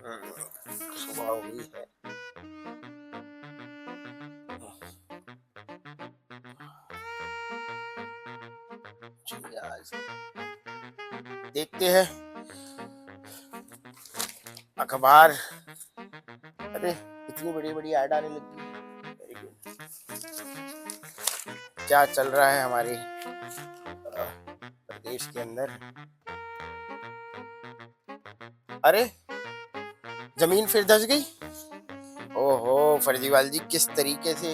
सुबह हो गई है। चलिए आज देखते हैं अखबार। अरे इतनी बड़ी बड़ी ऐड आने लगी है। Very good. क्या चल रहा है हमारे प्रदेश के अंदर। अरे जमीन फिर धंस गई। ओहो फर्जीवाल जी, किस तरीके से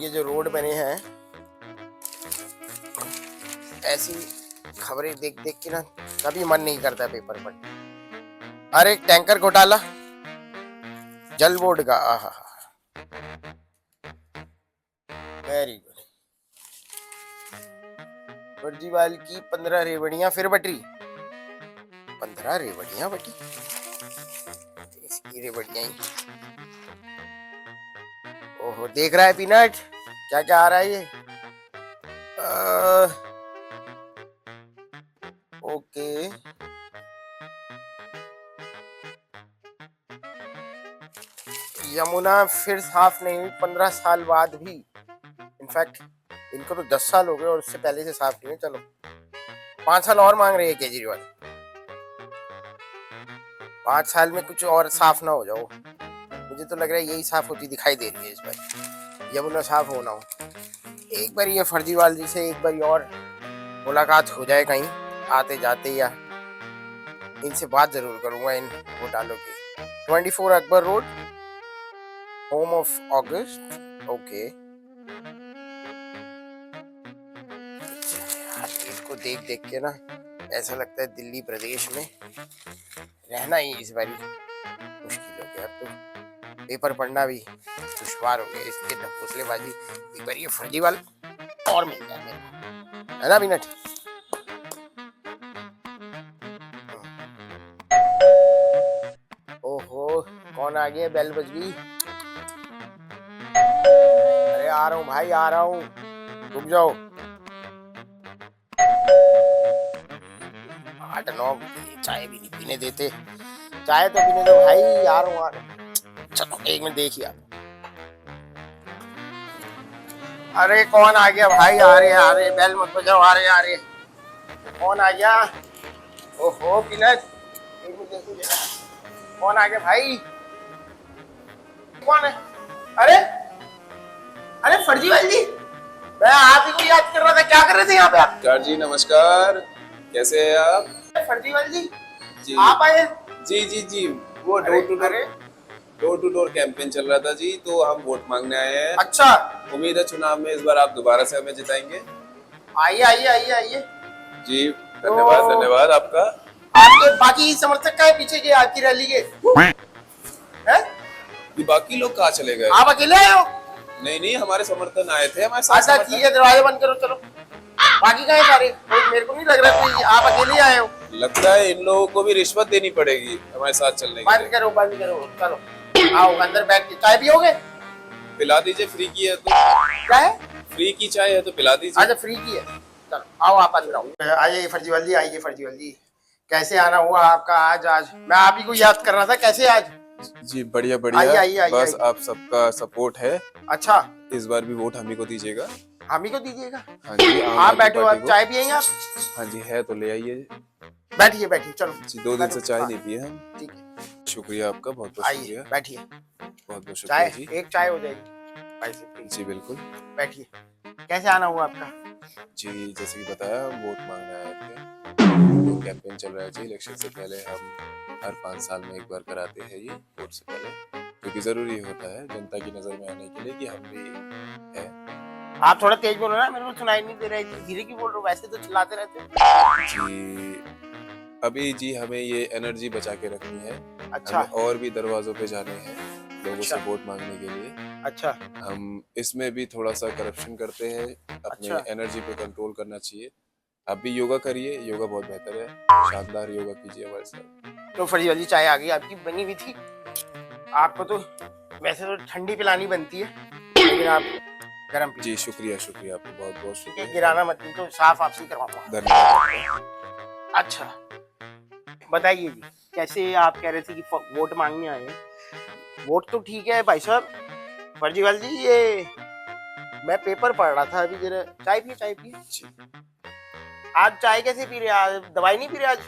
ये जो रोड बने हैं, ऐसी खबरें देख देख के ना कभी मन नहीं करता पेपर पढ़ने। अरे टैंकर घोटाला जल बोर्ड का, आहा वेरी गुड। फर्जीवाल की 15 रेवड़ियां फिर बटी। 15 रेवड़ियां बटी, इसकी रेवड़ियां ही। ओहो देख रहा है पीनट, क्या क्या आ रहा है ये। ओके यमुना फिर साफ नहीं हुई 15 साल बाद भी। इनफैक्ट इनको तो 10 साल हो गए और उससे पहले से साफ नहीं हुई। चलो 5 साल और मांग रहे हैं केजरीवाल। 5 साल में कुछ और साफ ना हो जाओ। मुझे तो लग रहा है यही साफ होती दिखाई दे रही है इस बार, यमुना साफ होना हो। एक बार ये फर्जीवाल जी से एक बार और मुलाकात हो जाए कहीं आते जाते, या इनसे बात जरूर करूंगा इन घोटालों की। 24 Akbar road, home of August. Okay इसको देख देख के ना ऐसा लगता है दिल्ली प्रदेश में रहना ही इस बारी मुश्किल हो गया। अब तो पेपर पढ़ना भी दुश्वार हो गया इसके ढकोसलेबाजी। एक बार ये फर्जीवाल और मिल जाए मेरे को, है ना मिनट। ओहो कौन आ गया, बेल बज गई। अरे आ रहा हूँ भाई, आ रहा हूँ, रुक जाओ। 8-9 चाय भी नहीं पीने देते। चाय तो पीने दो भाई, आ रहा हूँ। चलो 1 मिनट देखिए आप। अरे कौन आ गया भाई, आ रहे बेल मत बजाओ, आ रहे कौन आ गया। ओहो पीनट, 1 मिनट देखो जरा कौन आ गया भाई। कौन है। अरे अरे फर्जीवाल जी, मैं आप ही को याद कर रहा था। क्या कर रहे थे यहाँ पे आप। जी नमस्कार, कैसे हैं आप। फर्जीवाल जी जी आप आए। जी वो डोर टू डोर कैंपेन चल रहा था जी, तो हम वोट मांगने आए हैं। अच्छा उम्मीद है चुनाव में इस बार आप दोबारा से हमें जिताएंगे। आइए आइए आइए आइए जी धन्यवाद आपका। आपके बाकी समर्थक का है पीछे के आपकी रैली के हैं? बाकी लोग कहाँ चले गए। आप अकेले आए हो। नहीं हमारे समर्थन आए थे, हमारे साथ। अच्छा ठीक है, दरवाजा बंद करो चलो। बाकी का है सारे, मेरे को नहीं लग रहा कि आप अकेले आए हो। लगता है इन लोगों को भी रिश्वत देनी पड़ेगी हमारे साथ चलने के लिए। बंद करो चलो आओ अंदर बैठ के चाय पियोगे। पिला दीजिए, फ्री की है तो। क्या है, फ्री की चाय है तो पिला दीजिए। अच्छा फ्री की है, चलो आओ आप अंदर आओ। आइए फर्जीवाल जी, आइए फर्जीवाल जी, कैसे आना हुआ आपका आज। मैं आप ही को याद कर रहा था, कैसे आज। जी बढ़िया आइए, बस आप सबका सपोर्ट है। अच्छा इस बार भी वोट हम ही को दीजिएगा। हम ही को दीजिएगा। हाँ जी आप बैठो, आप चाय पियेंगे आप। हाँ जी है तो ले आइए। बैठिए चलो जी 2 दिन से चाय नहीं पिए हम। ठीक है शुक्रिया आपका, बहुत बहुत शुक्रिया। बैठिए, बहुत शुक्रिया जी। एक चाय हो जाएगी। जी बिल्कुल बैठिए। कैसे आना हुआ आपका। जी जैसे कि बताया, हम वोट मांगने आए थे। तो कैंपेन चल रहा है जी, इलेक्शन से पहले हम हर 5 साल में एक बार कराते हैं ये वोट से पहले, क्योंकि जरूरी होता है जनता की नजर में आने के लिए कि हम भी है। आप थोड़ा तेज बोलो ना, मेरे को सुनाई नहीं दे रहा है। धीरे क्यों बोल रहे हो, वैसे तो चिल्लाते रहते हो। जी अभी जी हमें ये एनर्जी बचा के रखनी है। अच्छा हमें और भी दरवाजों पे जाने हैं लोगों अच्छा। से वोट मांगने के लिए। अच्छा हम इसमें भी थोड़ा सा करप्शन करते हैं, अपने अच्छा। एनर्जी पे कंट्रोल करना चाहिए। आप भी योगा करिए, योगा बहुत बेहतर है। शानदार योगा कीजिए हमारे साथ। तो फर्जीवाल जी चाय आ गई आपकी, बनी हुई थी। आपको तो वैसे तो ठंडी पिलानी बनती है, लेकिन आप गरम पी। जी शुक्रिया आपको, बहुत बहुत शुक्रिया। गिराना मत, तो साफ आपसे करवाऊंगा। धन्यवाद। अच्छा बताइए जी। कैसे आप कह रहे थे कि वोट मांगने आए हैं? वोट तो ठीक है भाई साहब। फर्जीवाल जी, ये मैं पेपर पढ़ रहा था अभी, जरा चाय पिए, चाय पिए। जी आज चाय कैसे पी रहे हैं? आज दवाई नहीं पी रहे आज?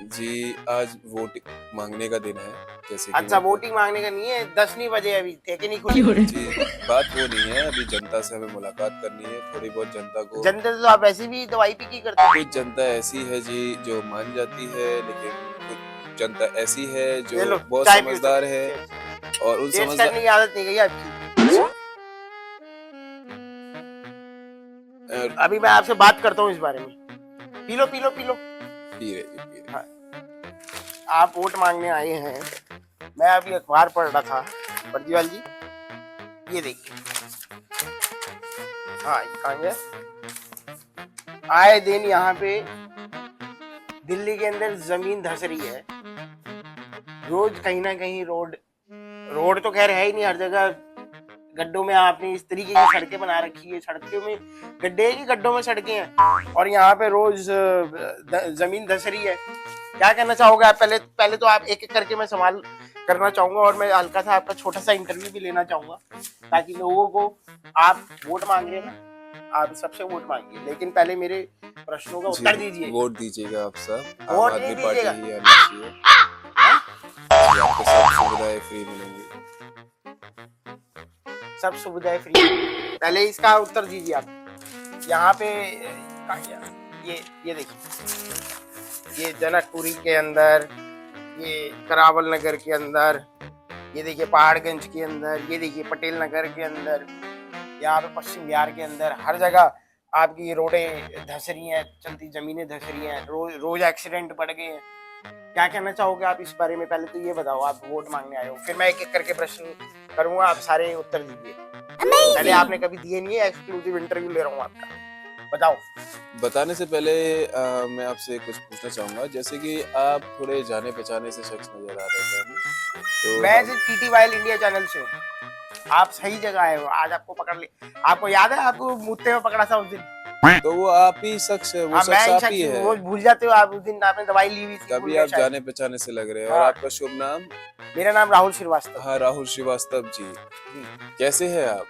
जी, आज वोट मांगने का दिन है, जैसे कि अच्छा, मेरे को वोटिंग मांगने का नहीं है, 10 नहीं बजे, अभी ठेके नहीं खुले। जी, बात वो नहीं है, अभी जनता से हमें मुलाकात करनी है, थोड़ी बहुत जनता को। जनता से तो आप ऐसे भी दवाई पी के करते हैं। कुछ जनता ऐसी है जी जो मान जाती है, लेकिन कुछ जनता ऐसी है ये जो लो, बहुत चाय पियो, समझदार है, और उन तेज समझदार करने की आदत नहीं गई आपकी। अभी मैं आपसे बात करता हूँ इस बारे में। P low, P low, P low. P रहे जी, पी रहे। हाँ। आप वोट मांगने आए हैं, मैं अभी अखबार पढ़ रहा था। फर्जीवाल जी, ये देखिए। हाँ, ये कहाँ गया? आए दिन यहाँ पे दिल्ली के अंदर जमीन धंस रही है। रोज कहीं ना कहीं रोड तो खैर है ही नहीं, हर जगह गड्ढों में आपने इस तरीके की सड़कें बना रखी है। सड़कों में गड्ढे हैं कि गड्ढों में सड़कें हैं, और यहाँ पे रोज जमीन धंस रही है। क्या कहना चाहोगे आप? पहले तो आप एक एक करके मैं सवाल करना चाहूंगा, और मैं हल्का सा आपका छोटा सा इंटरव्यू भी लेना चाहूंगा, ताकि लोगों को, आप वोट मांग रहे हैं ना, आप सबसे वोट मांगिए, लेकिन पहले मेरे प्रश्नों का उत्तर दीजिए। वोट दीजिएगा आप सब, आम वोट आदमी नहीं पार्टी दीजिएगा। ही आनी चाहिए। जी, आपको सब सुविधाएं फ्री मिलेंगी। सब सुविधाएं फ्री। पहले इसका उत्तर दीजिए आप। यहाँ पे ये देखिए, ये जनकपुरी के अंदर, ये करावल नगर के अंदर, ये देखिए पहाड़गंज के अंदर, ये देखिए पटेल नगर के अंदर, यहाँ पे पश्चिम बिहार के अंदर, हर जगह आपकी रोडें धंस रही हैं, चलती जमीनें धंस रही हैं, रोज एक्सीडेंट बढ़ गए हैं। क्या कहना चाहोगे आप इस बारे में? पहले तो ये बताओ, आप वोट मांगने आए हो, फिर मैं एक एक करके प्रश्न करूंगा, आप सारे उत्तर दीजिए। पहले आपने कभी दिए नहीं है, एक्सक्लूसिव इंटरव्यू ले रहा हूँ आपका, बताओ। बताने से पहले मैं आपसे कुछ पूछना चाहूंगा, जैसे कि आप थोड़े जाने पहचाने से शख्स नजर आ रहे थे हमें, तो मैं TTYL इंडिया चैनल से हूँ। आप सही जगह आए हो, आज आपको पकड़ ले। आपको याद है, आपको मुद्दे में पकड़ा था उस दिन? तो वो आप ही शख्स है, वो शख्स आप ही है। वो भूल जाते हो आप, उस दिन आपने दवाई ली हुई थी। कभी आप जाने पहचाने से लग रहे हैं। और हाँ। आपका शुभ नाम? मेरा नाम राहुल श्रीवास्तव। हाँ, राहुल श्रीवास्तव जी, कैसे हैं आप?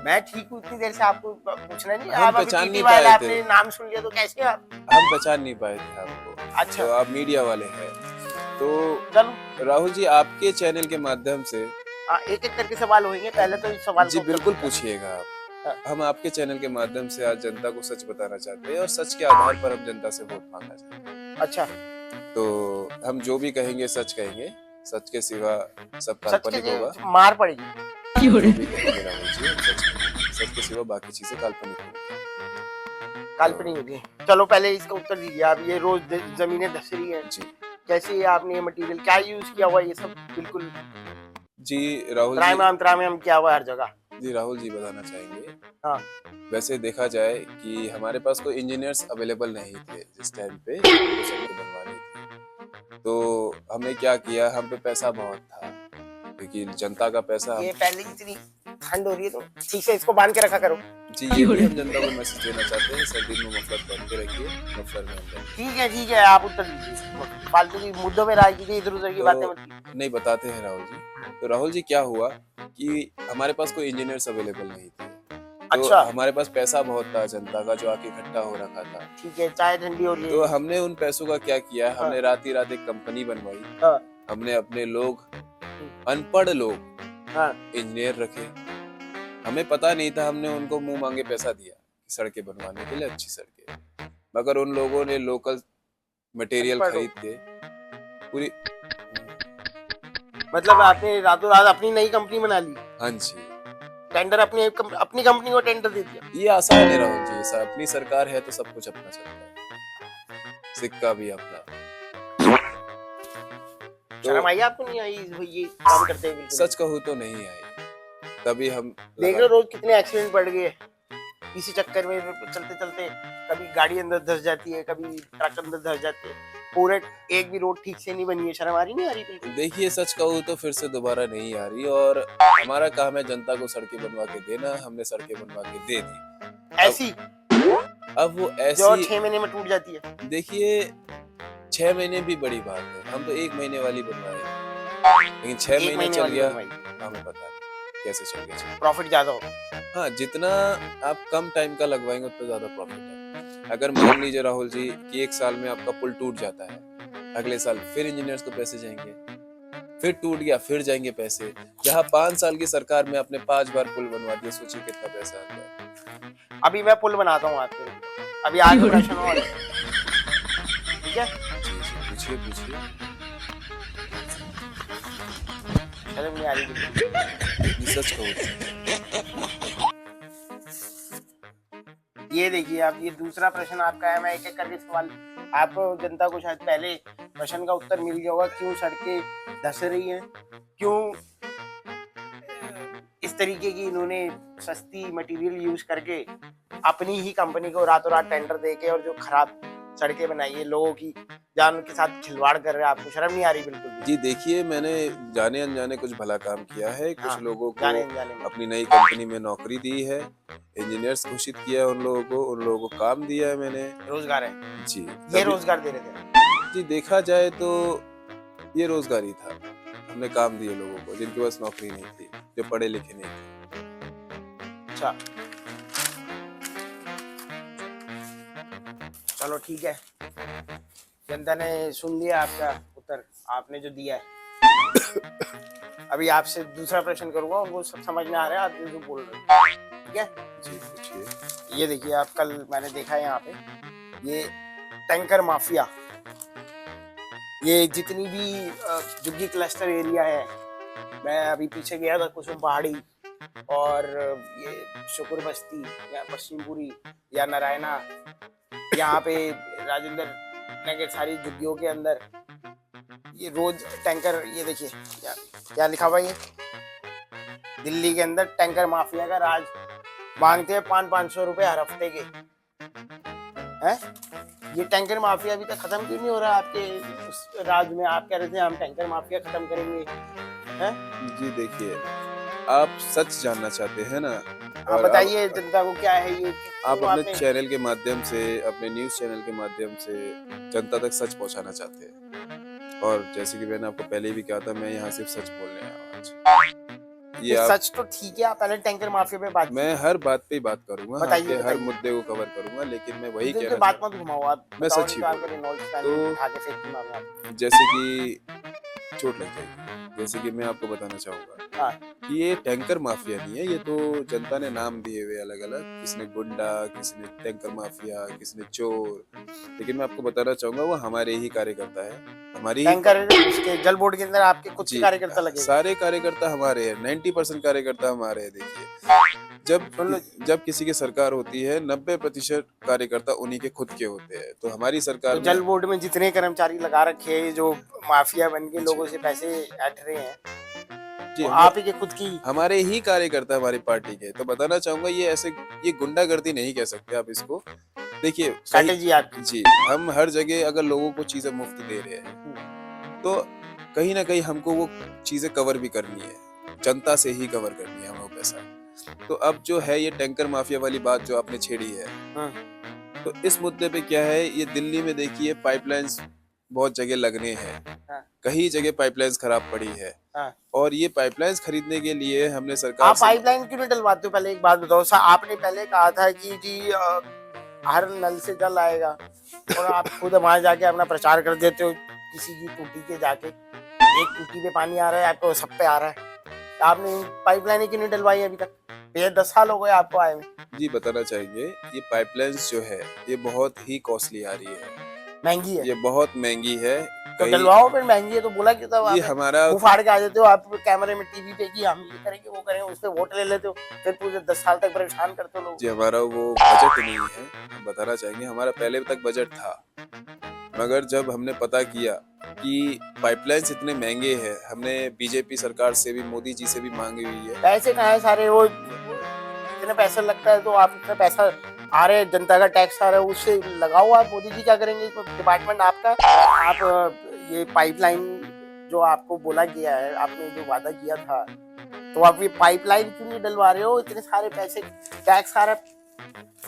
मैं ठीक हूँ, इतनी देर से आपको पूछना नहीं। हम आप पहचान नहीं TTYL पाए थे। आपने नाम सुन लिया तो कैसे आप? हम पहचान नहीं पाए थे आपको। अच्छा, तो आप मीडिया वाले हैं। तो चलो राहुल जी, आपके चैनल के माध्यम से एक एक करके सवाल होंगे, पहले तो इस सवाल जी का बिल्कुल उत्तर पूछिएगा आप। हाँ। हम आपके चैनल के माध्यम से आज जनता को सच बताना चाहते हैं, और सच के आधार पर हम जनता से वोट मांगना चाहते हैं। अच्छा, तो हम जो भी कहेंगे सच कहेंगे, सच के सिवा सब सच काल्पनिक के होगा। मार पड़ेगी। जो भी कहेंगे राहुल जी, हम सच कहेंगे, सच के सिवा बाकी चीजें काल्पनिक होंगी। काल्पनिक होगी। चलो पहले इसका उत्तर दीजिए आप। ये रोज जमीनें धंस रही हैं, जी कैसे आपने ये मटेरियल क्या यूज किया हुआ? ये सब बिल्कुल जी राहुल जी, त्राइमाम किया हुआ है हर जगह। जी राहुल जी बताना चाहेंगे। हाँ, वैसे देखा जाए कि हमारे पास कोई इंजीनियर्स अवेलेबल नहीं थे जिस टाइम पे वो सड़कें बनवानी थी। तो हमने क्या किया, हम पे पैसा बहुत था, क्योंकि जनता का पैसा ये पहले ही इतनी ठंड हो रही है तो ठीक से इसको बांध के रखा करो। जी, ये भी हम जनता को मैसेज देना चाहते हैं, सर्दी में मफलर पहन के रखिए, मफलर में अंदर। ठीक है, आप उत्तर दीजिए। फालतू की मुद्दों में राय कीजिए, इधर उधर की बातें मत कीजिए। नहीं, बताते हैं राहुल जी। तो राहुल जी, क्या हुआ कि हमारे पास कोई इंजीनियर्स अवेलेबल नहीं थे। तो अच्छा, हमारे पास पैसा बहुत था जनता का, जो आके इकट्ठा हो रखा था। ठीक है, चाय ठंडी हो रही है। तो हमने उन पैसों का क्या किया, हमने हाँ। रात ही रात एक कंपनी बनवाई। हाँ। हमने अपने लोग, अनपढ़ लोग, हाँ, इंजीनियर रखे। हमें पता नहीं था, हमने उनको मुंह मांगे पैसा दिया सड़कें बनवाने के लिए, अच्छी सड़कें। मगर उन लोगों ने लोकल मटेरियल खरीद के पूरी, मतलब आपने रातों रात अपनी नई कंपनी बना ली? हाँ जी, टेंडर अपनी कंपनी को टेंडर दे दिया? ये आसान है राहुल जी, अपनी सरकार है तो सब कुछ अपना चलता है, सिक्का भी अपना। शर्म आई आपको? नहीं आई? ये काम करते हैं बिल्कुल। सच कहूँ तो नहीं आई, तभी हम देख रहे हो रोज कितने एक्सीडेंट बढ़ गए इसी चक्कर में। चलते चलते कभी गाड़ी अंदर धंस जाती है, कभी ट्रक अंदर धंस जाते हैं। पूरे एक भी रोड ठीक से नहीं बनी है। शर्म आ रही नहीं? आ रही बिल्कुल। देखिए, सच कहूँ तो फिर से दोबारा नहीं आ रही, और हमारा काम है जनता को सड़कें बनवा के देना। हमने सड़कें बनवा के दे दी। ऐसी अब वो जो ऐसी 6 महीने में टूट जाती है। देखिए, 6 महीने भी बड़ी बात है, हम तो 1 महीने वाली बनवाए, लेकिन 6 एक महीने महीने चल वाली गया, बनवाई, हमें पता नहीं कैसे चल गया। प्रॉफिट ज्यादा हो। हाँ, जितना आप कम टाइम का लगवाएंगे उतना ज्यादा प्रॉफिट है। अगर मान लीजिए राहुल जी कि 1 साल में आपका पुल टूट जाता है, अगले साल फिर इंजीनियर्स को पैसे जाएंगे, फिर टूट गया फिर जाएंगे पैसे। जहाँ 5 साल की सरकार में आपने 5 बार पुल बनवा दिया, सोचिए कितना पैसा आ गया। अभी मैं पुल बनाता हूँ आपके लिए, अभी आगे प्रश्न और है, ठीक है? जी जी, पूछिए पूछिए। शर्म नहीं आ रही बिल्कुल। ये सच कहो ये देखिए आप, ये दूसरा प्रश्न आपका है। मैं एक एक करके सवाल, आपको जनता को शायद पहले प्रश्न का उत्तर मिल गया होगा, क्यों सड़कें धंस रही हैं, क्यों इस तरीके की इन्होंने सस्ती मटेरियल यूज करके अपनी ही कंपनी को रातों रात टेंडर देके और जो खराब सड़कें बनाई है, लोगों की जान के साथ खिलवाड़ कर रहे हैं। आपको शर्म नहीं आ रही बिल्कुल भी? जी, देखिए मैंने जाने अनजाने कुछ भला काम किया है, कुछ हाँ, लोगों को जाने अनजाने में। अपनी नई कंपनी में नौकरी दी है, इंजीनियर्स घोषित किया है उन लोगों को काम दिया है मैंने। रोजगार है, जी, ये तभी रोजगार दे रहे थे। जी देखा जाए तो ये रोजगार ही था। हमने काम दिए लोगों को जिनके पास नौकरी नहीं थी, जो पढ़े लिखे नहीं थे। अच्छा, चलो ठीक है, जनता ने सुन लिया आपका उत्तर, आपने जो दिया है। अभी आपसे दूसरा प्रश्न करूंगा, उनको सब समझ में आ रहा है आप जो बोल रहे हो, ठीक है? जी पूछिए। ये देखिए आप, कल मैंने देखा है यहाँ पे, ये टैंकर माफिया, ये जितनी भी जुग्गी क्लस्टर एरिया है, मैं अभी पीछे गया था कुसुम पहाड़ी और ये शुक्र बस्ती या पश्चिमपुरी या नारायणा, यहाँ पे राजेंद्र नगर, सारी झुग्गियों के अंदर ये रोज टैंकर, ये देखिए क्या लिखा हुआ है, ये दिल्ली के अंदर टैंकर माफिया का राज, मांगते हैं 500-500 रुपए हर हफ्ते के। हैं? ये टैंकर माफिया अभी तक खत्म क्यों नहीं हो रहा आपके उस राज में? आप कह रहे थे हम टैंकर माफिया खत्म करेंगे, हैं? जी देखिए, आप सच जानना चाहते हैं ना, आप और बताइए जनता को क्या है ये, आप क्यों अपने आपने चैनल के माध्यम से, अपने न्यूज चैनल के माध्यम से जनता तक सच पहुंचाना चाहते हैं। और जैसे कि मैंने आपको पहले भी कहा था, मैं यहाँ सिर्फ सच बोलने आया हूँ आज। ये आप, सच तो ठीक है, आप पहले टैंकर माफिया पे बात मैं हर बात पे बात करूंगा, बताइए, आपके हर बताइए। मुद्दे को कवर करूंगा, लेकिन मैं वही कीजिए, कहना बात चाहता मत घुमाओ आप, मैं बताओ सच ही नहीं तो बोल आपके रेनॉल्ड्स फैन तो उठा के फेंक दूंगा मैं आपको। जैसे कि चोट लग जाएगी। जैसे कि मैं आपको बताना चाहूंगा हाँ, कि ये टैंकर माफिया नहीं है, ये तो जनता ने नाम दिए हुए अलग अलग, किसी ने गुंडा, किसी ने टैंकर माफिया, किसी ने चोर, लेकिन मैं आपको बताना चाहूंगा वो हमारे ही कार्यकर्ता है, हमारी ही टैंकर उसके जल बोर्ड के अंदर आपके खुद के जी, कार्यकर्ता लगे हुए। सारे कार्यकर्ता हमारे हैं, 90% कार्यकर्ता हमारे हैं। देखिए, सुन लो, जब किसी की सरकार होती है, 90% कार्यकर्ता उन्हीं के खुद के होते हैं। तो हमारी सरकार तो में जल बोर्ड में जितने कर्मचारी लगा रखे हैं जो माफिया बन के जी लोगों से पैसे ऐंठ रहे हैं, जी, वो हम आप ही के खुद की। हमारे ही कार्यकर्ता हमारी पार्टी के। तो बताना चाहूंगा ये ऐसे, ये गुंडागर्दी नहीं कह सकते आप इसको। देखिए स्ट्रैटेजी आपकी। जी, हम हर जगह अगर लोगों को चीजें मुफ्त दे रहे हैं, तो कहीं ना कहीं हमको वो चीजें कवर भी करनी है, जनता से ही कवर करनी है हमें पैसा। तो अब जो है ये टैंकर माफिया वाली बात जो आपने छेड़ी है, हाँ, तो इस मुद्दे पे क्या है, ये दिल्ली में देखिए पाइपलाइंस बहुत जगह लगने हैं, हाँ, कहीं जगह पाइपलाइंस खराब पड़ी है, हाँ। और ये पाइपलाइंस खरीदने के लिए हमने सरकार आप से पाइपलाइन क्यों नहीं डलवाते हो? पहले एक बात बताओ, आपने पहले कहा था कि जी हर नल से जल आएगा, और आप खुद वहां जाके अपना प्रचार कर देते हो, किसी की टूटी के जाके, एक टूटी पे पानी आ रहा है आपको, सब पे आ रहा है। आपने पाइपलाइन क्यों नहीं डलवाई अभी तक? ये 10 साल हो गए आपको आए हुए। जी बताना चाहेंगे, ये पाइपलाइंस जो है ये बहुत ही कॉस्टली आ रही है, महंगी है ये बहुत महंगी है। तो कहीं डलवाओ, फिर महंगी है तो बोला क्यों था? ये आप हमारा मुंह फाड़ के आ जाते हो आप कैमरे में, टीवी पे, कि हम ये करेंगे वो करेंगे, उस पे वोट ले लेते हो, फिर पूरे 10 साल तक परेशान करते हो लोग। जी हमारा वो बजट नहीं है। हम बताना चाहेंगे हमारा पहले तक बजट था, मगर जब हमने पता किया कि पाइपलाइंस इतने महंगे हैं, हमने बीजेपी सरकार से भी, मोदी जी से भी मांगी हुई है। पैसे कहाँ है सारे? वो इतने पैसा लगता है तो आप इतना पैसा आ रहे हैं, जनता का टैक्स आ रहा है, उससे लगाओ आप। मोदी जी क्या करेंगे? तो डिपार्टमेंट आपका। आप ये पाइपलाइन जो आपको बोला गया है, आपने जो वादा किया था, तो आप ये पाइपलाइन क्यों नहीं डलवा रहे हो? इतने सारे पैसे टैक्स आ रहा है,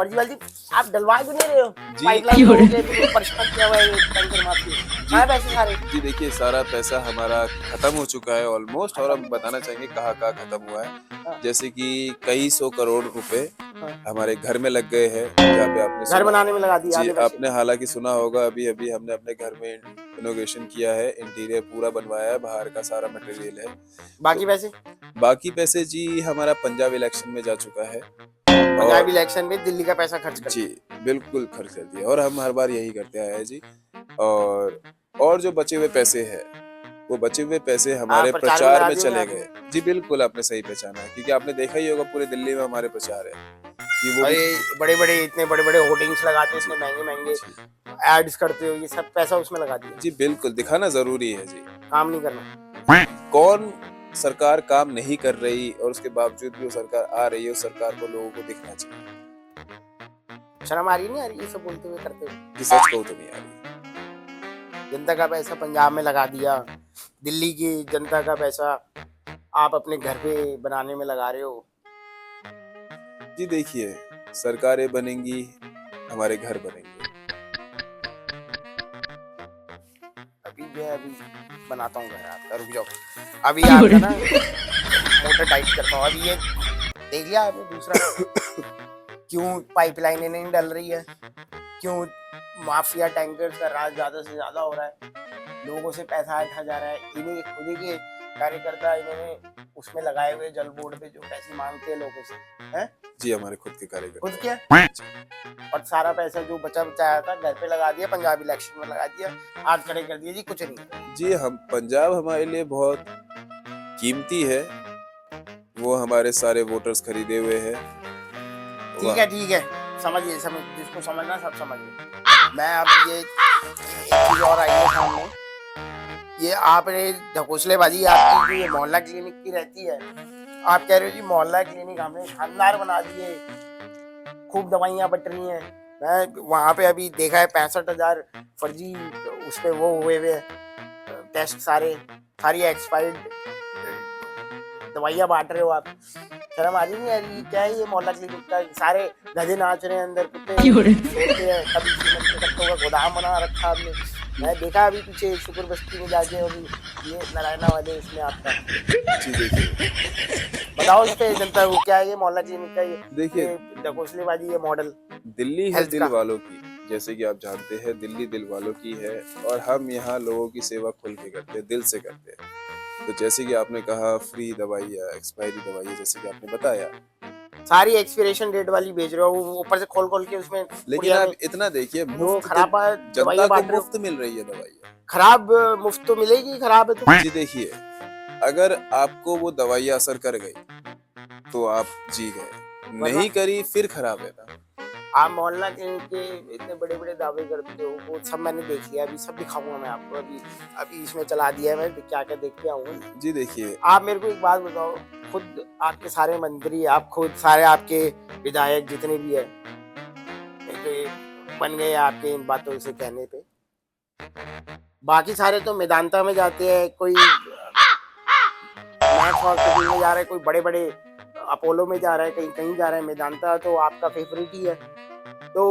फर्जीवाल जी आप डलवा क्यों नहीं रहे हो? जी। पाइपलाइन हो गए तो परेशान किया हुआ है ये टैंकर माफी। कहाँ है पैसे सारे? जी देखिए, सारा पैसा हमारा खत्म हो चुका है ऑलमोस्ट, और हम बताना चाहेंगे कहाँ कहाँ खत्म हुआ है। हाँ, जैसे कि कई 100 करोड़ रुपए हाँ। हमारे घर में लग गए हैं, जहाँ पे आपने घर सुना। बनाने में लगा दिए जी, आधे पैसे। आपने हालांकि सुना होगा, अभी अभी हमने अपने घर में इनोग्रेशन किया है, इंटीरियर पूरा बनवाया है, बाहर का सारा मटेरियल है। बाकी पैसे? बाकी पैसे जी हमारा पंजाब इलेक्शन में जा चुका है, पंजाब और इलेक्शन में दिल्ली का पैसा खर्च कर जी दिया। बिल्कुल खर्च कर दिया, और हम हर बार यही करते आए हैं जी। और जो बचे हुए पैसे हैं, वो बचे हुए पैसे हमारे प्रचार में प्रचार लगा में दिए चले आपने? गए। जी बिल्कुल, आपने सही पहचाना है, क्योंकि आपने देखा ही होगा पूरे दिल्ली में हमारे प्रचार है कि वो भी। अरे बड़े बड़े इतने बड़े बड़े होर्डिंग्स लगाते हो, जी, इतने महंगे महंगे जी, एड्स करते हो, ये सब पैसा उसमें लगा दिया। जी बिल्कुल, दिखाना जरूरी है जी। काम नहीं करना। कौन सरकार काम नहीं कर रही, और उसके बावजूद भी वो सरकार आ रही है, उस सरकार को लोगों को दिखना चाहिए। शर्म आ रही नहीं आ रही ये सब बोलते हुए करते हुए? जी सच कहूँ तो नहीं आ रही। जनता का पैसा पंजाब में लगा दिया, दिल्ली की जनता का पैसा आप अपने घर पे बनाने में लगा रहे हो। जी देखिए, सरकारें बनेंगी, हमारे घर बनेंगे। अभी बनाता हूँ घर आपका, रुक जाओ। अभी आपका ना मोटर टाइट करता हूँ। अभी ये देख लिया आपने दूसरा क्यों पाइपलाइनें नहीं डल रही है, क्यों माफिया टैंकर्स का राज ज्यादा से ज्यादा हो रहा है, लोगों से पैसा उठा जा रहा है। इन्हीं खुद के कार्यकर्ता इन्होंने उसमें लगाए हुए जल बोर्ड पे जो पैसे मांगते हैं लोगों से, हैं? जी हमारे खुद के कार्यकर्ता। खुद क्या? और सारा पैसा जो बचा बचाया था घर पे लगा दिया, पंजाब इलेक्शन में लगा दिया, हाथ खड़े कर दिए जी, कुछ नहीं। जी हम पंजाब हमारे लिए बहुत कीमती है, वो हमारे सारे वोटर्स खरीदे हुए हैं। ठीक है, समझिए, जिसको समझना सब समझिए। मैं अब ये एक चीज और आई है सामने, ये आपने ढकोसलेबाजी आपकी जो ये मोहल्ला क्लिनिक की रहती है, आप कह रहे हो जी मोहल्ला क्लिनिक हमने शानदार बना दिए, खूब दवाइयाँ बट रही हैं। मैं वहाँ पे अभी देखा है 65,000 फर्जी उस पे वो हुए हुए टेस्ट, सारी एक्सपायर्ड दवाइयाँ बांट रहे हो आप। शर्म आ रही नहीं आ रही? क्या है ये मोहल्ला क्लिनिक का? सारे गधे नाच रहे हैं अंदर, कुत्ते सोते हैं, कभी सीमेंट के कट्टों का गोदाम बना रखा आपने। मैं देखा अभी पीछे शुक्र बस्ती में जाके, अभी ये नारायणा वाले इसमें आपका। जी देखिए, बताओ इस पे जनता को क्या है ये मोहल्ला क्लिनिक का, ये देखिए ढकोसलेबाजी, ये मॉडल दिल्ली है हेल्थ दिल का। वालों की, जैसे कि आप जानते हैं दिल्ली दिल वालों की है, और हम यहाँ लोगों की सेवा खुल के करते हैं, दिल से करते हैं। तो जैसे कि आपने कहा फ्री दवाइयाँ, एक्सपायरी दवाइयाँ, जैसे कि आपने बताया, सारी एक्सपिरेशन डेट वाली बेच रहे हो, ऊपर से खोल के उसमें लेकिन पुड़िया आप में इतना देखिए, वो मुफ्त खराब जनता दवाइयाँ को बांट रहे हो। मुफ्त मिल रही है दवाइयाँ। खराब मुफ्त तो मिलेगी, खराब है तो। जी देखिए, अगर आपको वो दवाइयाँ असर कर गई तो आप जी गए, नहीं करी फिर खराब है ना। आप मोहल्ला क्लिनिक के इतने बड़े बड़े दावे करते हो, वो सब मैंने देख लिया, अभी सब दिखाऊंगा मैं आपको। अभी इसमें चला दिया है, मैं क्या क्या देख के आऊंगा। जी देखिए, आप मेरे को एक बात बताओ, खुद आपके सारे मंत्री, आप खुद सारे आपके विधायक जितने भी है, तो ये बन गए आपके इन बातों से कहने पे। बाकी सारे तो मेदांता में जाते हैं, कोई मैक्स हॉस्पिटल में जा रहा है, कोई बड़े बड़े अपोलो में जा रहा है, कहीं कहीं जा रहा है। मेदांता तो आपका फेवरेट ही है। तो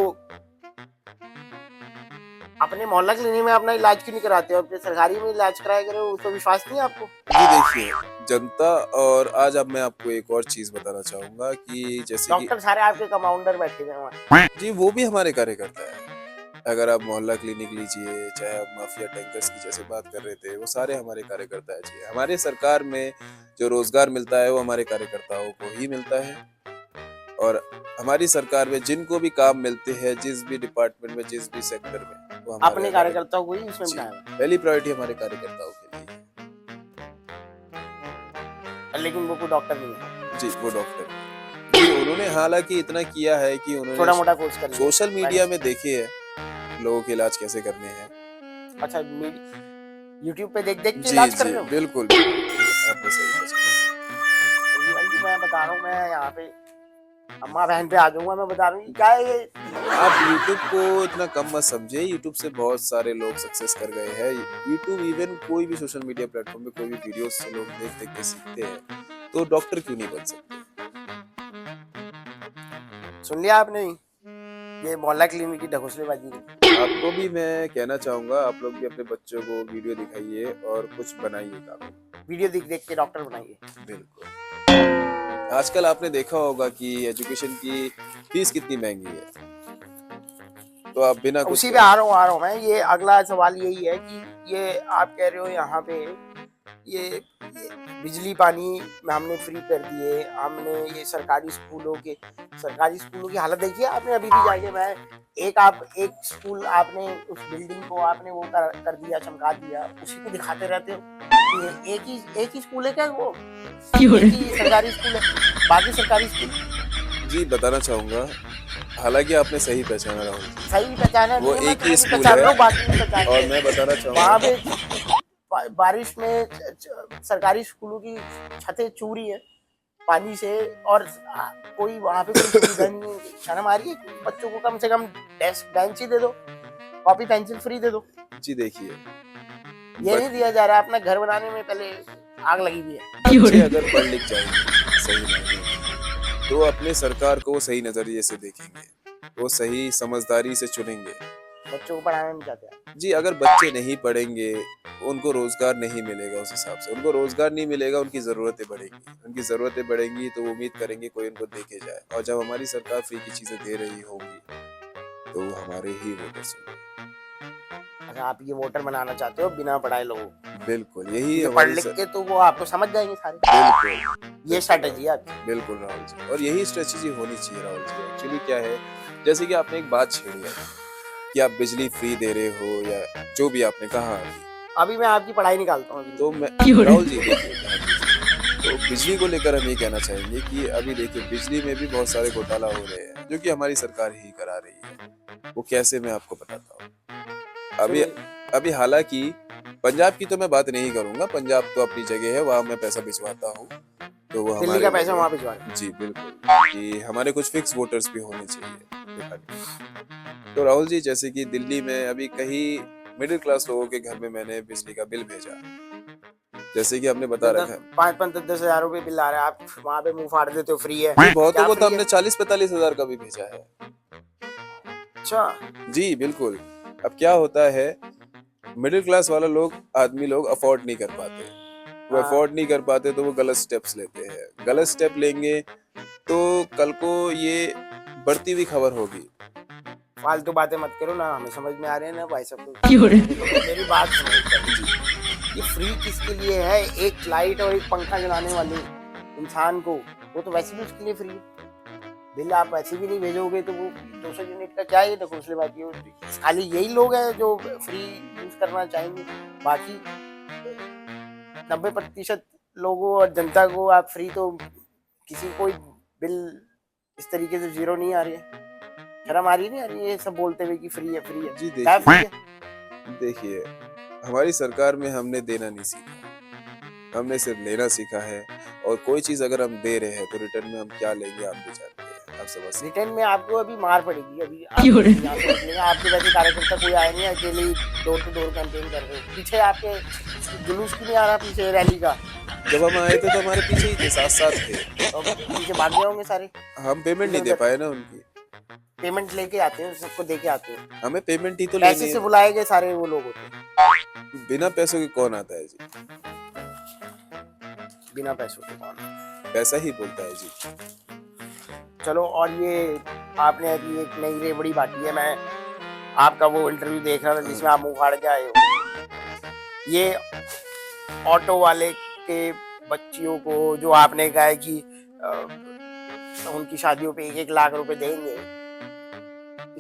अपने मोहल्ला क्लिनिक में अपना इलाज क्यों नहीं कराते हो? अपने सरकारी में इलाज कराया करो, उस पर विश्वास नहीं है आपको? जी देखिए, जनता, और आज अब मैं आपको एक और चीज बताना चाहूंगा कि जैसे कि डॉक्टर सारे आपके कंपाउंडर बैठे हुए हैं वहाँ। जी वो भी हमारे कार्यकर्ता है। अगर आप मोहल्ला क्लिनिक लीजिए, चाहे आप माफिया टैंकर्स की जैसे बात कर रहे थे, वो सारे हमारे कार्यकर्ता है जी। हमारे सरकार में जो रोजगार मिलता है वो हमारे कार्यकर्ताओं को ही मिलता है, और हमारी सरकार में जिनको भी काम मिलते हैं, जिस भी डिपार्टमेंट में, जिस भी सेक्टर में, वो हमारे अपने कार्यकर्ताओं को ही इसमें जी, बिठाया हुआ पहली प्रायोरिटी हमारे कार्यकर्ताओं के लिए है। लेकिन वो कोई डॉक्टर नहीं है जी। वो डॉक्टर जी, उन्होंने हालांकि इतना किया है कि छोटा उन्होंने मोटा कोर्स कर लिया। सोशल मीडिया में देखे है लोगों के इलाज कैसे करने हैं। अच्छा, यूट्यूब पे देख देख के जी इलाज कर जी रहे हो? बिल्कुल, आपने सही कहा। जी मैं बता रहा हूँ, मैं यहाँ पे अम्मा बहन पे आ जाऊंगा। मैं बता रहा हूँ क्या है ये। आप YouTube को इतना कम मत समझिए, YouTube से बहुत सारे लोग सक्सेस कर गए हैं। YouTube इवन कोई भी सोशल मीडिया प्लेटफॉर्म पे कोई भी वीडियोस से लोग देख देख के सीखते हैं, तो डॉक्टर क्यों नहीं बन सकते? सुन लिया आपने? ये मोहल्ला क्लिनिक की ढकोसलेबाजी है। आपको भी मैं कहना चाहूंगा, आप लोग भी अपने बच्चों को वीडियो दिखाइए और कुछ बनाइएगा। वीडियो देख देख के डॉक्टर बनाइए। बिल्कुल। आजकल आपने देखा होगा कि एजुकेशन की फीस कितनी महंगी है, तो आप बिना कुछ उसी पे आ रहा हूँ मैं। ये अगला सवाल यही है कि ये आप कह रहे हो यहाँ पे ये बिजली पानी में हमने फ्री कर दिए, हमने ये सरकारी स्कूलों की हालत देखी है आपने। अभी भी जाके मैं एक स्कूल आपने उस बिल्डिंग को आपने वो कर दिया, चमका दिया, उसी को दिखाते रहते हो। ये एक ही स्कूल है क्या वो? एक ही सरकारी स्कूल है, बाकी सरकारी स्कूल। जी बताना चाहूंगा, हालांकि आपने सही पहचाना राहुल जी, सही पहचाना वो नहीं, एक ही स्कूल पहचान है। लो, बाकी नहीं पहचान और लो। मैं बताना वहाँ चाहूंगा, पे बारिश में सरकारी स्कूलों की छतें चूरी है पानी से, और कोई वहाँ पे कोई सुविधा नहीं है। शर्म आ रही है? बच्चों को कम से कम डेस्क बेंच ही दे दो, कॉपी पेंसिल फ्री दे दो। जी देखिए, ये नहीं दिया जा रहा। अपना घर बनाने में पहले आग लगी हुई है। बच्चे अगर पढ़ लिख जाएंगे सही नहीं, तो अपने सरकार को वो सही नजरिए से देखेंगे, वो सही समझदारी से चुनेंगे। बच्चों को पढ़ाना नहीं चाहते आप। जी अगर बच्चे नहीं पढ़ेंगे, उनको रोजगार नहीं मिलेगा, उस हिसाब से उनको रोजगार नहीं मिलेगा, उनकी जरूरतें बढ़ेंगी, उनकी जरूरतें बढ़ेंगी तो वो उम्मीद करेंगे कोई उनको देके जाए। और जब हमारी सरकार फ्री की चीजें दे रही होगी तो वो हमारे ही वोटर्स होंगे। अगर आप ये वोटर बनाना चाहते हो बिना पढ़ाए लोगों को, बिल्कुल यही पढ़ हमारी लिख के, तो वो आपको समझ जाएंगे सारे। बिल्कुल ये स्ट्रेटेजी है आपकी। बिल्कुल राहुल जी, और यही स्ट्रेटेजी होनी चाहिए राहुल जी। एक्चुअली क्या है, जैसे कि आपने एक बात छेड़ी है कि आप बिजली फ्री दे रहे हो या जो भी आपने कहा अभी मैं आपकी पढ़ाई निकालता हूँ। तो मैं राहुल जी देखिए, तो बिजली को लेकर हम ये कहना चाहेंगे कि अभी देखिए बिजली में भी बहुत सारे घोटाला हो रहे हैं जो कि हमारी सरकार ही करा रही है। वो कैसे, मैं आपको बताता हूँ। अभी हालांकि पंजाब की तो मैं बात नहीं करूंगा, पंजाब तो अपनी जगह है, वहां मैं पैसा भिजवाता हूँ, तो वो दिल्ली का पैसा वहां भिजवा। जी बिल्कुल, कि हमारे कुछ फिक्स वोटर्स भी होने चाहिए। तो राहुल जी, जैसे कि दिल्ली में अभी कहीं मिडिल क्लास लोगों के घर में मैंने बिजली का बिल भेजा, जैसे कि हमने बता रखा है 5-10 हजार रुपए बिल आ रहा है, आप वहाँ पे मुंह फाड़ देते हो फ्री है। बहुतों को तो हमने 40-45 हजार का भी भेजा है। अच्छा जी बिल्कुल। अब क्या होता है, मिडिल क्लास वाला आदमी लोग अफोर्ड नहीं कर पाते, वो अफोर्ड नहीं कर पाते तो वो गलत स्टेप्स लेते हैं। गलत स्टेप लेंगे तो कल को ये बढ़ती हुई खबर होगी। फालतू बातें मत करो ना, हमें समझ में आ रहे हैं ना भाई सब कुछ। मेरी बात सुनो, ये फ्री किसके लिए है? एक लाइट और एक पंखा जलाने वाले इंसान को, वो तो वैसे भी उसके लिए फ्री है। बिल आप वैसे भी नहीं भेजोगे तो वो 200 यूनिट का क्या है? ढकोसलेबाजी होती है। खाली यही लोग हैं जो फ्री यूज करना चाहेंगे, बाकी 90% लोगों और जनता को आप फ्री, तो किसी कोई बिल इस तरीके से जीरो नहीं आ रही है। शर्म आ रही नहीं आ रही है ये सब बोलते हुए कि फ्री है फ्री है? जी क्या फ्री है? देखिए हमारी सरकार में हमने देना नहीं सीखा, हमने सिर्फ लेना सीखा है। और कोई चीज अगर हम दे रहे हैं तो रिटर्न में हम क्या लेंगे आप भी जानते हैं, आप समझ। रिटर्न में आपको अभी मार पड़ेगी। अभी आपके वैसे कार्यकर्ता कोई आए नहीं, अकेले डोर टू डोर कैंपेन कर रहे हो। पीछे आपके जुलूस क्यों नहीं आ रहा पीछे रैली का? जब हम आए थे तो हमारे पीछे ही थे, साथ साथ थे। तो पीछे भाग गए होंगे सारे। हम पेमेंट नहीं दे पाए ना उनकी। पेमेंट लेके आते हो, सबको दे के आते हो। हमें पेमेंट ही तो लेनी है। पैसे से बुलाए गए सारे वो लोग होते हैं। बिना पैसों के कौन आता है जी? बिना पैसों के कौन? पैसा ही बोलता है जी। चलो, और ये आपने अभी एक नई रेवड़ी बांटी है। मैं आपका वो इंटरव्यू देख रहा था जिसमें आप मुंह फाड़ के आए हो। ये ऑटो वाले के बच्चियों को जो आपने कहा है कि उनकी शादियों पे 1-1 लाख रुपए देंगे,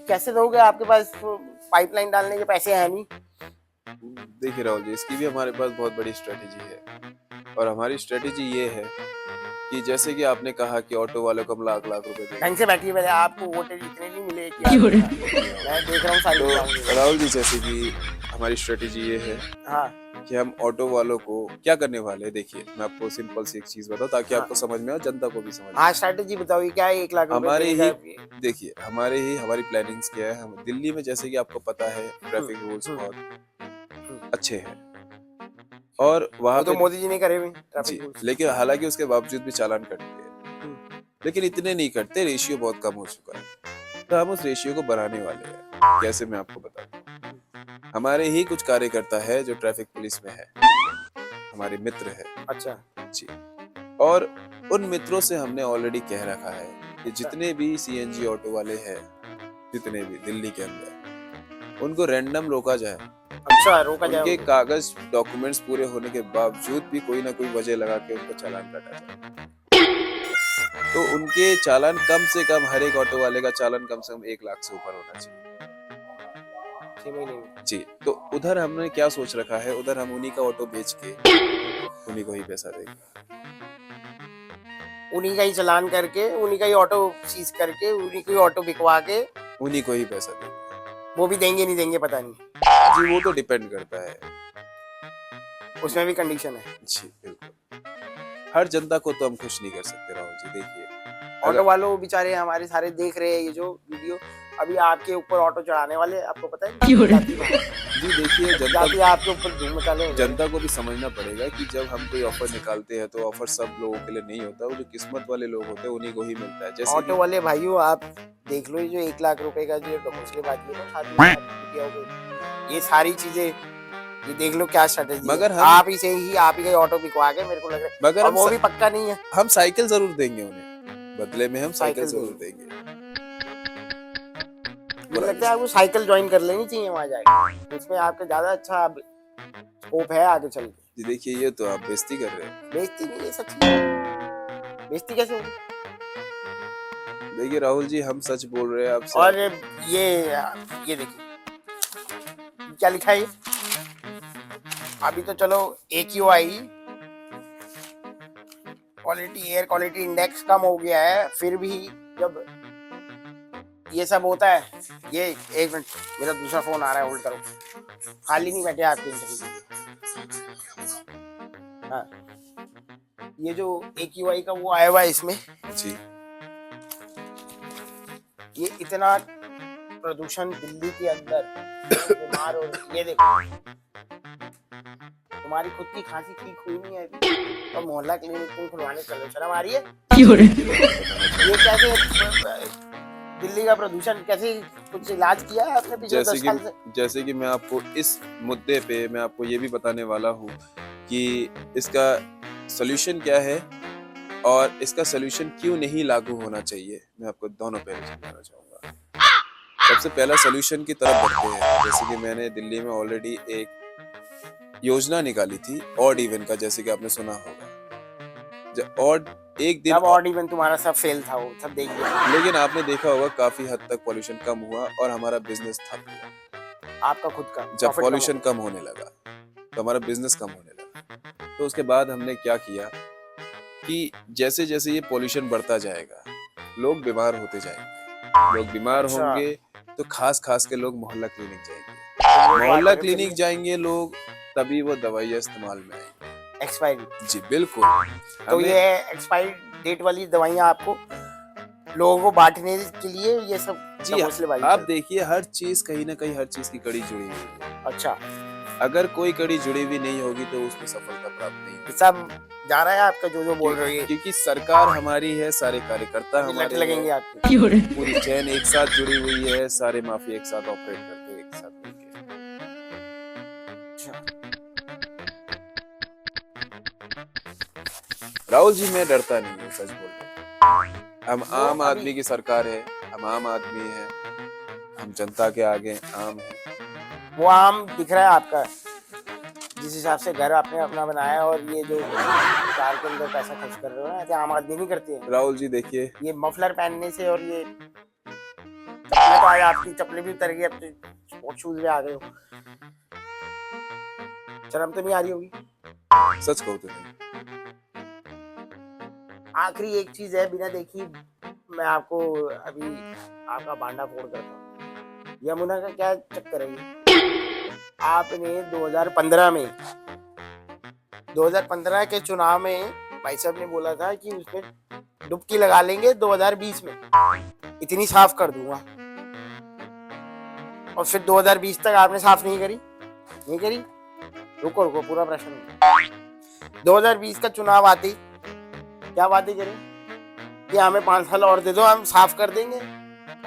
कैसे दोगे? आपके पास पाइपलाइन डालने के पैसे हैं नहीं। देखिए राहुल जी, इसकी भी हमारे पास बहुत बड़ी स्ट्रेटेजी है। और हमारी स्ट्रेटेजी ये है कि जैसे कि आपने कहा कि ऑटो वालों को हम लाख रुपए देंगे। ढंग से बैठिए पहले, आपको वोटर इतने नहीं मिले कि मैं देख रहा हूँ सारी। तो राहुल जी, जैसे कि हमारी स्ट्रेटेजी ये है कि हम ऑटो वालों को क्या करने वाले हैं। देखिए मैं आपको सिंपल सी एक चीज बताऊं ताकि आपको समझ में आए, जनता को भी समझ में आए। स्ट्रेटेजी बताओ, ये क्या है? 1 लाख हमारी हमारी प्लानिंग्स क्या है। हम दिल्ली में, जैसे कि आपको पता है, ट्रैफिक रूल्स बहुत अच्छे हैं और वहाँ तो पे मोदी जी ने करे हुए जी, लेकिन हालांकि उसके बावजूद भी चालान कटते हैं, लेकिन इतने नहीं कटते, रेशियो बहुत कम हो चुका है। तो हम उस रेशियो को बढ़ाने वाले हैं। कैसे, मैं आपको बताता हूँ। हमारे ही कुछ कार्यकर्ता है जो ट्रैफिक पुलिस में है, हमारे मित्र है अच्छा। जी। और उन मित्रों से हमने ऑलरेडी कह रखा है कि जितने भी सीएनजी ऑटो वाले हैं, जितने भी दिल्ली के अंदर, उनको रैंडम रोका जाए। अच्छा, रोका जाए उनके उनको। कागज डॉक्यूमेंट्स पूरे होने के बावजूद भी कोई ना कोई वजह लगा के उनको चालान काटा जाए। तो उनके चालान कम से कम, हर एक ऑटो वाले का चालान कम से कम 1 लाख से ऊपर होना चाहिए 6 महीने में। जी। तो उधर हमने क्या सोच रखा है, उधर हम उन्हीं का ऑटो बेच के उन्हीं को ही पैसा देंगे। उन्हीं का ही चालान करके, उन्हीं का ही ऑटो सीज करके, उन्हीं को ही ऑटो बिकवा के, उन्हीं को ही पैसा देंगे वो भी देंगे नहीं देंगे पता नहीं, जी। वो तो डिपेंड करता है, उसमें भी कंडीशन है। जी बिल्कुल। हर जनता को तो हम खुश नहीं कर सकते राहुल जी। देखिए, ऑटो वालों बेचारे हमारे सारे देख रहे हैं ये जो वीडियो, अभी आपके ऊपर ऑटो चढ़ाने वाले, आपको पता है जी देखिए, जाती आपके ऊपर धूम मचाले। जनता को भी समझना पड़ेगा कि जब हम कोई ऑफर निकालते हैं तो ऑफर सब लोगों के लिए नहीं होता, वो जो किस्मत वाले लोग होते हैं उन्हीं को ही मिलता है। जैसे ऑटो वाले भाइयों, आप देख लो, ये जो 1 लाख रुपए का जो घोंसलेबाजी है ना, शादी में किया होगा, ये सारी चीजें, ये देख लो क्या स्ट्रेटेजी है। मगर आप ही से ही, आप ही का ऑटो बिकवा के, मेरे को लग रहा है, मगर और वो भी पक्का नहीं है। हम साइकिल जरूर देंगे उन्हें, बदले में हम साइकिल साइकिल जरूर देंगे। मुझे लगता है आपको साइकिल ज्वाइन कर लेनी चाहिए वहां जाके, उसमें आपका ज्यादा अच्छा स्कोप है आगे चल के। जी देखिए, ये तो आप बेइज्जती कर रहे हैं। बेइज्जती नहीं, ये सच्ची है। बेइज्जती कैसे होगी? देखिए राहुल जी, हम सच बोल रहे हैं आपसे। और ये देखिए क्या लिखा है, अभी तो चलो AQI quality, air quality index कम हो गया है, फिर भी जब ये सब होता है, ये एक मिनट, मेरा दूसरा फोन आ रहा है, होल्ड करो, खाली नहीं बैठे आपके इंटरव्यू। हाँ, ये जो AQI का वो आया हुआ है इसमें जी, ये इतना प्रदूषण दिल्ली के अंदर, बीमार हो, ये देखो, तुम्हारी खुद की खांसी ठीक हुई नहीं है अभी, और मोहल्ला क्लिनिक तुम खुलवाने चलो, शर्म आ रही है? ये कैसे दिल्ली का प्रदूषण, कैसे कुछ इलाज किया है आपने पिछले 10 साल से? जैसे कि मैं आपको इस मुद्दे पे मैं आपको ये भी बताने वाला हूँ कि इसका सॉल्यूशन क्या है और इसका सॉल्यूशन क्यों नहीं लागू होना चाहिए। मैं आपको दोनों पहलू समझाना चाहूंगा। सबसे पहला सॉल्यूशन की तरफ बढ़ते हैं। जैसे कि मैंने दिल्ली में ऑलरेडी एक योजना निकाली थी ऑड इवन का, जैसे कि आपने सुना होगा। जब ऑड एक दिन, अब ऑड इवन तुम्हारा सब फेल था, वो सब देख लिया, लेकिन आपने देखा होगा काफी हद तक पॉल्यूशन कम हुआ और हमारा बिजनेस ठप हुआ। आपका खुद का जब पॉल्यूशन कम होने लगा तो हमारा बिजनेस कम होने लगा। तो उसके बाद हमने क्या किया कि जैसे जैसे ये पॉल्यूशन बढ़ता जाएगा, लोग बीमार होते जाएंगे। लोग बीमार होंगे तो खास खास के लोग मोहल्ला क्लिनिक जाएंगे। मोहल्ला क्लिनिक जाएंगे लोग, तभी वो दवाइयाँ इस्तेमाल में आएंगी। एक्सपायरी, जी बिल्कुल। तो ये एक्सपायरी डेट वाली दवाइयाँ आपको लोगों को बांटने के लिए ये सब जी, आप देखिए हर चीज कहीं ना कहीं, हर चीज की कड़ी जुड़ी हुई है। अच्छा, अगर कोई कड़ी जुड़ी हुई नहीं होगी तो उसमें सफलता प्राप्त नहीं होगी। सब जा रहा है आपका जो बोल रही है, क्योंकि सरकार हमारी है, सारे कार्यकर्ता हमारे लगेंगे आपके, पूरी चैन एक साथ जुड़ी हुई है, सारे माफिया एक साथ ऑपरेट करते हैं, एक साथ मिलकर। राहुल जी, मैं डरता नहीं हूँ, सच बोल रहे हैं। हम आम आदमी की सरकार है, हम आम आदमी हैं, हम जनता के आगे आम हैं। वो आम दिख रहा है आपका, जिस हिसाब से घर आपने अपना बनाया और ये जो कार के अंदर पैसा खर्च कर रहे हो ना, ऐसे आम आदमी नहीं करते हैं। राहुल जी देखिए, ये मफलर पहनने से और ये चप्पलें, तो आज आपकी चप्पलें भी उतर गई, अब तो स्पोर्ट शूज में आ गए हो, शर्म तो नहीं आ रही होगी? सच कहूँ तो नहीं। आखिरी एक चीज है, बिना देखी मैं आपको अभी आपका बांडा फोड़ करता हूँ। यमुना का क्या चक्कर है ये? आपने 2015 के चुनाव में भाई साहब ने बोला था कि उसमें डुबकी लगा लेंगे 2020 में, इतनी साफ कर दूंगा, और फिर 2020 तक आपने साफ नहीं करी। रुको पूरा प्रश्न। 2020 का चुनाव आते क्या बातें करें कि हमें 5 साल और दे दो, हम साफ कर देंगे,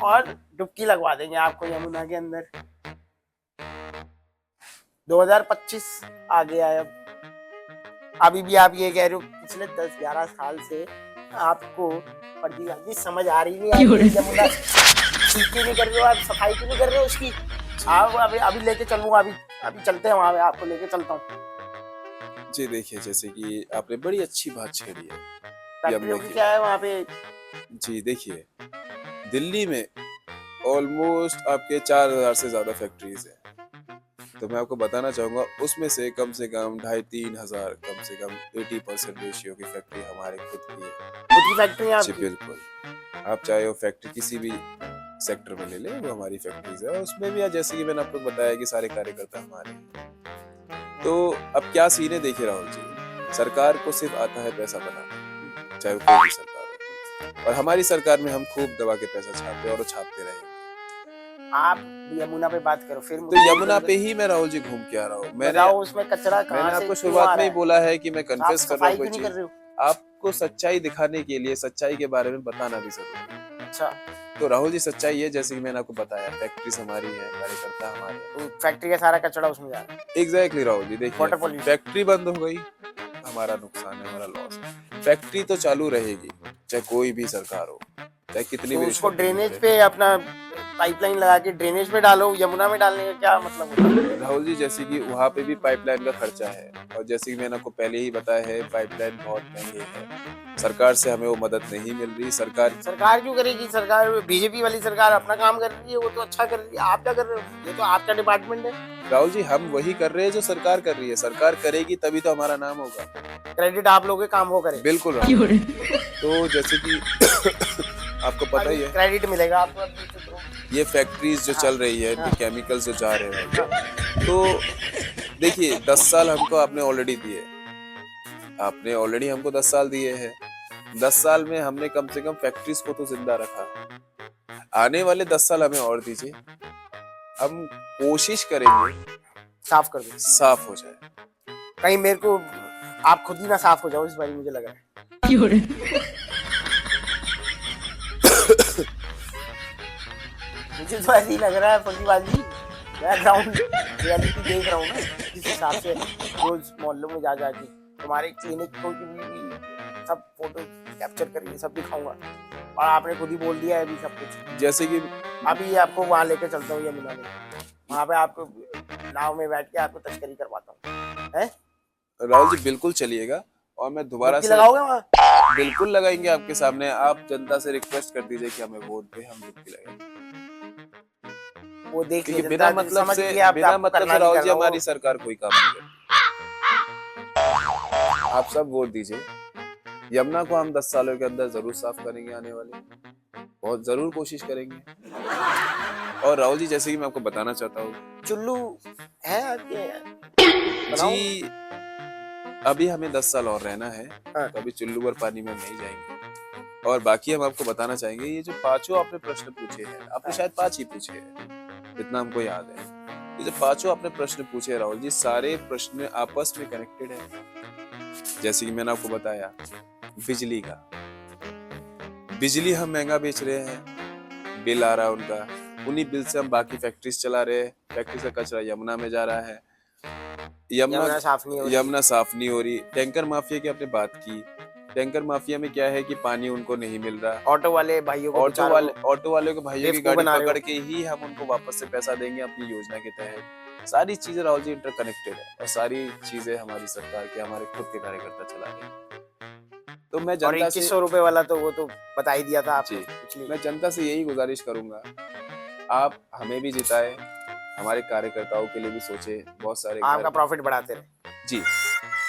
और डुबकी लगवा देंगे आपको यमुना के अंदर। 2025 आ गया है अब। अभी भी आप ये कह रहे हो पिछले 10-11 साल से आपको फर्जी समझ आ रही नहीं, यमुना ठीक क्यों नहीं कर रहे हो आप, सफाई क्यों नहीं कर रहे हो उसकी। आप अभी लेके चलूंगा, अभी चलते हैं वहां पे, आपको लेके चलता हूँ। जी देखिए, जैसे कि आपने बड़ी अच्छी बात छेड़ी है। फैक्ट्रियों की क्या है वहाँ पे। जी देखिए, दिल्ली में ऑलमोस्ट आपके 4000 से ज्यादा फैक्ट्रीज हैं। तो मैं आपको बताना चाहूंगा उसमें से कम 2,500-3 हजार, कम से कम 80% रेशियो की फैक्ट्री हमारे खुद की है। खुद की फैक्ट्री है जी आपकी? बिल्कुल। आप चाहे वो फैक्ट्री किसी भी सेक्टर में ले ले, वो हमारी फैक्ट्रीज है। उसमें भी जैसे कि मैंने आपको बताया कि सारे कार्यकर्ता हमारे हैं। तो अब क्या सीन है, देखिए राहुल जी, सरकार को सिर्फ आता है पैसा बनाना, चाहे वो कोई भी सरकार हो। और हमारी सरकार में हम खूब दबा के पैसा छापते और छापते रहेंगे। आप यमुना पे बात करो फिर। तो यमुना पे ही मैं राहुल जी घूम के आ रहा हूँ। मैंने उसमें कचरा कहाँ से आपको क्यों शुरुआत आ में ही रहा है? बोला है कि मैं कन्फेस कर रहा हूँ कोई क्यों नहीं कर रहे चीज। हो? आपको सच्चाई दिखाने के लिए सच्चाई के बारे में बताना भी जरूरी है। अच्छा, तो राहुल जी सच्चाई है, जैसे कि मैंने आपको बताया, फैक्ट्रीज हमारी है, कार्यकर्ता हमारे हैं। फैक्ट्री का सारा कचरा उसमें जा रहा है। एग्जैक्टली राहुल जी, देखिए वाटर पोल्यूशन। फैक्ट्री बंद हो गई, हमारा नुकसान है, हमारा लॉस है। फैक्ट्री तो चालू रहेगी, चाहे कोई भी सरकार हो, चाहे कितनी भी उसको रिश्वत देनी ड्रेनेज पड़े। पे अपना पाइपलाइन लगा के ड्रेनेज पे डालो, यमुना में डालने का क्या मतलब होता है? राहुल जी, जैसे कि वहाँ पे भी पाइपलाइन का खर्चा है, और जैसे कि मैंने आपको पहले ही बताया है, पाइपलाइन बहुत महंगे है। सरकार से हमें वो मदद नहीं मिल रही। सरकार क्यों करेगी? सरकार बीजेपी वाली सरकार अपना काम कर रही है, वो तो अच्छा कर रही है। आप क्या कर रहे हो? ये तो आपका डिपार्टमेंट है। राहुल जी, हम वही कर रहे हैं जो सरकार कर रही है। सरकार करेगी तभी तो हमारा नाम होगा। क्रेडिट आप लोगों के काम वो करे। बिल्कुल। तो जैसे कि आपको पता ही है, क्रेडिट मिलेगा आपको। ये फैक्ट्रीज जो चल रही है, इनके केमिकल्स जो जा रहे हैं, तो देखिए 10 साल हमको आपने ऑलरेडी दिए। आपने ऑलरेडी हमको 10 साल दिए हैं। 10 साल में हमने कम से कम फैक्ट्रीज को तो जिंदा रखा। आने वाले 10 साल हमें और दीजिए, हम कोशिश करेंगे साफ कर दो, साफ हो जाए। कहीं मेरे को आप खुद ही ना साफ हो जाओ इस बारी, मुझे लग रहा है। मुझे तो ऐसे ही लग रहा है फर्जीबाजी। मैं ग्राउंड रियलिटी देख रहा हूँ ना, जिस हिसाब से रोज मोहल्लों में जा जाके तुम्हारे क्लिनिक को भी सब फोटो कैप्चर करके सब दिखाऊंगा। और आपने खुद ही बोल दिया है अभी सब कुछ। जैसे कि अभी आपको वहाँ लेके चलता हूँ यमुना में, वहाँ पे आपको नाव में बैठ के आपको तस्करी करवाता हूँ। है राहुल जी, बिल्कुल चलिएगा। और मैं दोबारा से लगाओगे वहाँ? बिल्कुल लगाएंगे आपके सामने। आप जनता से रिक्वेस्ट कर दीजिए कि हमें वोट दे, हम डुबकी लगाएंगे। वो देख क्योंकि बिना मतलब से राहुल जी हमारी सरकार कोई काम नहीं करती। आप सब वोट दीजिए। यमुना को हम 10 सालों के अंदर जरूर साफ करेंगे, आने वाले बहुत जरूर कोशिश करेंगे। और राहुल जी, जैसे कि मैं आपको बताना चाहता हूँ, चुल्लू है जी अभी हमें 10 साल और रहना है। हाँ। तो अभी चुल्लू और पानी में नहीं जाएंगे। और बाकी हम आपको बताना चाहेंगे, ये जो पांचों आपने प्रश्न पूछे हैं, आपने शायद 5 ही पूछे हैं जितना हमको याद है। ये जो पांचों आपने प्रश्न पूछे राहुल जी, सारे प्रश्न आपस में कनेक्टेड है। जैसे कि मैंने आपको बताया, बिजली का, बिजली हम महंगा बेच रहे हैं, बिल आ रहा है उनका, उन्हीं बिल से हम बाकी फैक्ट्रीज चला रहे हैं। फैक्ट्री का कचरा यमुना में जा रहा है, यमुना साफ नहीं हो रही। टैंकर माफिया की आपने बात की, टैंकर माफिया में क्या है कि पानी उनको नहीं मिल रहा। ऑटो वाले भाइयों को, ऑटो वाले को भाइयों की गाड़ी पकड़ के ही हम उनको वापस से पैसा देंगे अपनी योजना के तहत। सारी चीजें राहुल जी इंटरकनेक्टेड है, और सारी चीजें हमारी सरकार के, हमारे खुद के कार्यकर्ता चला रहे हैं। तो मैं जनता से 2100 रुपए वाला तो वो तो बता ही दिया था आपने। मैं जनता से यही गुजारिश करूंगा, आप हमें भी जिताए, हमारे कार्यकर्ताओं के लिए भी सोचे। बहुत सारे आपका प्रॉफिट बढ़ाते रहे जी।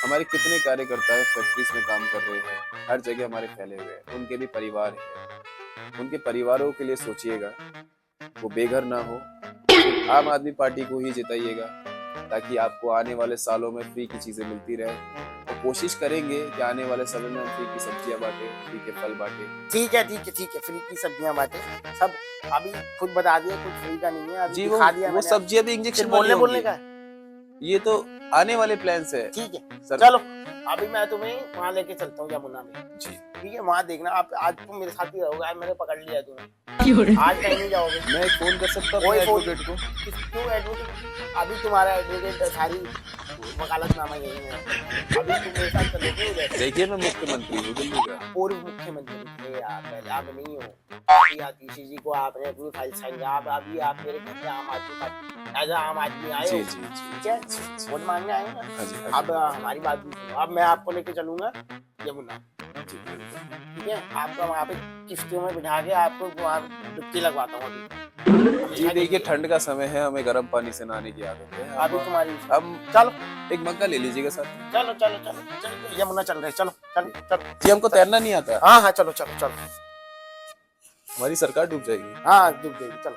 हमारे कितने कार्यकर्ता है फैक्ट्रीज में काम कर रहे हैं, हर जगह हमारे फैले हुए हैं, उनके भी परिवार है। उनके परिवारों के लिए सोचिएगा, वो बेघर ना हो। आम आदमी पार्टी को ही जिताइएगा, ताकि आपको आने वाले सालों में फ्री की चीजें मिलती रहे। तो कोशिश करेंगे कि आने वाले समय में हम फ्री की सब्जियां बांटे, फ्री के फल बांटे। ठीक है, फ्री की सब्जियां बांटे सब। अभी खुद बता दिया कुछ फ्री का नहीं है। अभी जी, दिखा दिया वो सब्जियां भी इंजेक्शन बोलने का, ये तो आने वाले प्लान है। ठीक है, चलो अभी मैं तुम्हें वहाँ लेके चलता हूँ यमुना में। जी। ठीक है, वहाँ देखना आप। आज तुम मेरे साथ ही रहोगे, आज मैंने पकड़ लिया तुम्हें, आज कहीं नहीं जाओगे। मैं फोन कर सकता हूँ कोई अपने फोन- एडवोकेट को? क्यों एडवोकेट? अभी तुम्हारा एडवोकेट सारी वकालतनामा यही है। अभी तुम मेरे साथ चलोगे उधर। देखिए मैं मुख्यमंत्री हूँ दिल्ली का। पूर्व मुख्यमंत्री थे आप, पहले आप नहीं हो। अभी आतिशी जी को आपने अपनी फाइल साइन किया, आप अभी आप मेरे घर पे आम आदमी का एज आम आदमी आए जी हो, जी जी ठीक है, वोट मांगने आए हो ना। हाँ जी अब हमारी बात भी सुनो, अब मैं आपको लेके चलूंगा यमुना, जी बिल्कुल। ठीक है, आपका वहाँ पे किश्तियों में बिठा के आपको वहाँ डुबकी लगवाता हूँ अभी। जी देखिए ठंड का समय है, हमें गर्म पानी से नहाने की आदत है। अभी तुम्हारी अब चलो एक मग्गा ले लीजिएगा सर। चलो चलो चलो चलो, यमुना चल रहे, चलो चलो चलो। जी हमको तैरना नहीं आता, हाँ हाँ चलो चलो चलो, हमारी सरकार डूब जाएगी। हाँ डूब जाएगी, चलो।